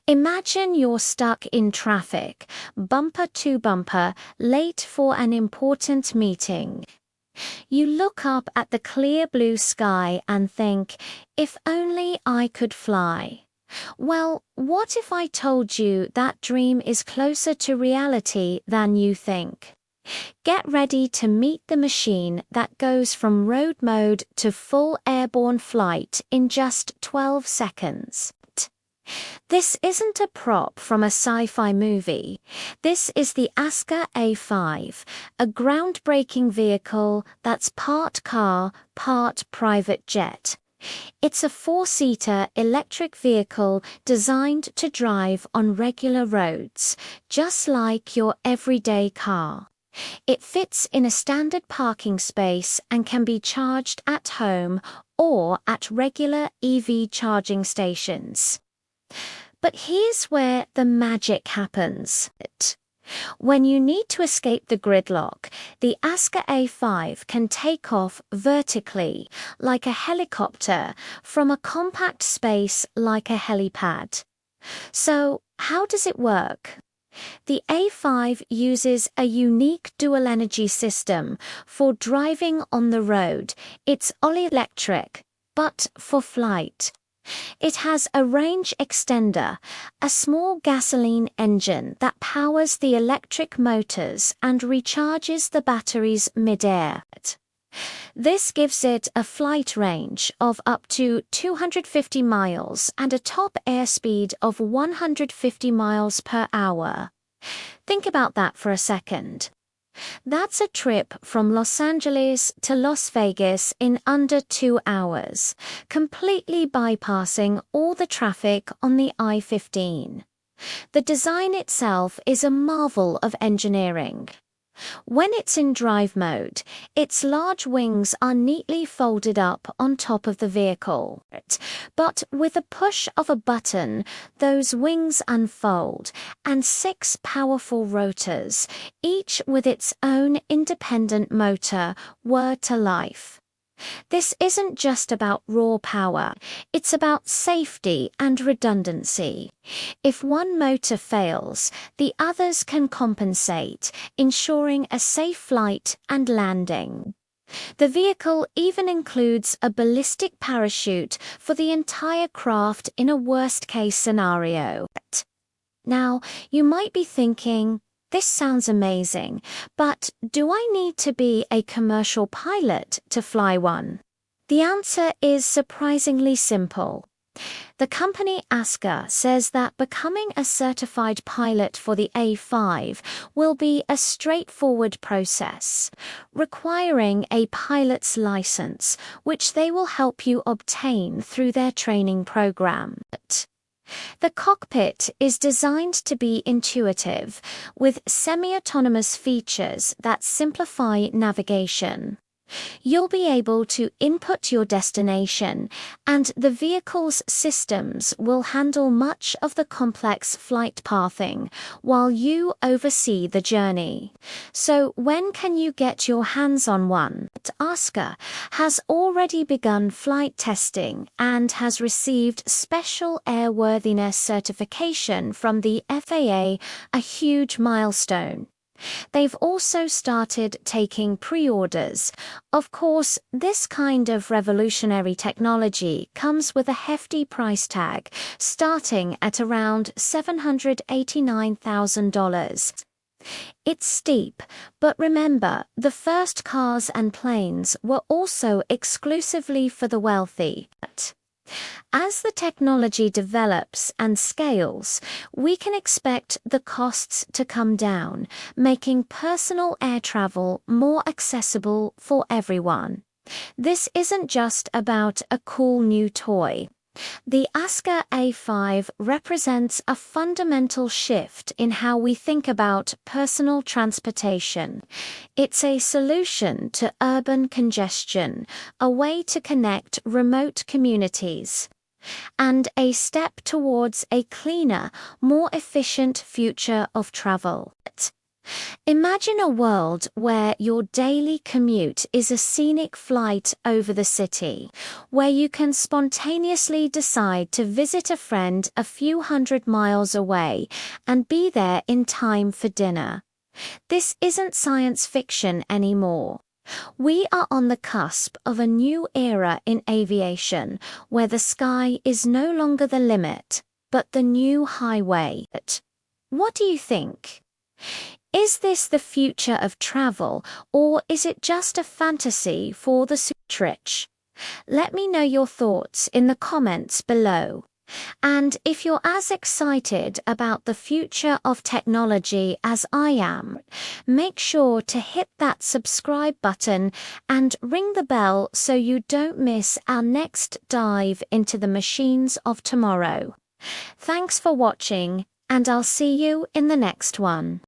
Imagine you're stuck in traffic, bumper to bumper, late for an important meeting. You look up at the clear blue sky and think, if only I could fly. Well, what if I told you that dream is closer to reality than you think? Get ready to meet the machine that goes from road mode to full airborne flight in just 12 seconds. This isn't a prop from a sci-fi movie. This is the Aska A5, a groundbreaking vehicle that's part car, part private jet. It's a four-seater electric vehicle designed to drive on regular roads, just like your everyday car. It fits in a standard parking space and can be charged at home or at regular EV charging stations. But here's where the magic happens. When you need to escape the gridlock, the Aska A5 can take off vertically, like a helicopter, from a compact space like a helipad. So, how does it work? The A5 uses a unique dual-energy system for driving on the road. It's all-electric, but for flight. It has a range extender, a small gasoline engine that powers the electric motors and recharges the batteries mid-air. This gives it a flight range of up to 250 miles and a top airspeed of 150 miles per hour. Think about that for a second. That's a trip from Los Angeles to Las Vegas in under 2 hours, completely bypassing all the traffic on the I-15. The design itself is a marvel of engineering. When it's in drive mode, its large wings are neatly folded up on top of the vehicle. But with a push of a button, those wings unfold, and 6 powerful rotors, each with its own independent motor, whir to life. This isn't just about raw power, it's about safety and redundancy. If one motor fails, the others can compensate, ensuring a safe flight and landing. The vehicle even includes a ballistic parachute for the entire craft in a worst-case scenario. Now, you might be thinking, this sounds amazing, but do I need to be a commercial pilot to fly one? The answer is surprisingly simple. The company Aska says that becoming a certified pilot for the A5 will be a straightforward process, requiring a pilot's license, which they will help you obtain through their training program. The cockpit is designed to be intuitive, with semi-autonomous features that simplify navigation. You'll be able to input your destination, and the vehicle's systems will handle much of the complex flight pathing while you oversee the journey. So when can you get your hands on one? Aska has already begun flight testing and has received special airworthiness certification from the FAA, a huge milestone. They've also started taking pre-orders. Of course, this kind of revolutionary technology comes with a hefty price tag, starting at around $789,000. It's steep, but remember, the first cars and planes were also exclusively for the wealthy. As the technology develops and scales, we can expect the costs to come down, making personal air travel more accessible for everyone. This isn't just about a cool new toy. The Aska A5 represents a fundamental shift in how we think about personal transportation. It's a solution to urban congestion, a way to connect remote communities, and a step towards a cleaner, more efficient future of travel. Imagine a world where your daily commute is a scenic flight over the city, where you can spontaneously decide to visit a friend a few hundred miles away and be there in time for dinner. This isn't science fiction anymore. We are on the cusp of a new era in aviation, where the sky is no longer the limit, but the new highway. What do you think? Is this the future of travel, or is it just a fantasy for the rich? Let me know your thoughts in the comments below. And if you're as excited about the future of technology as I am, make sure to hit that subscribe button and ring the bell so you don't miss our next dive into the machines of tomorrow. Thanks for watching, and I'll see you in the next one.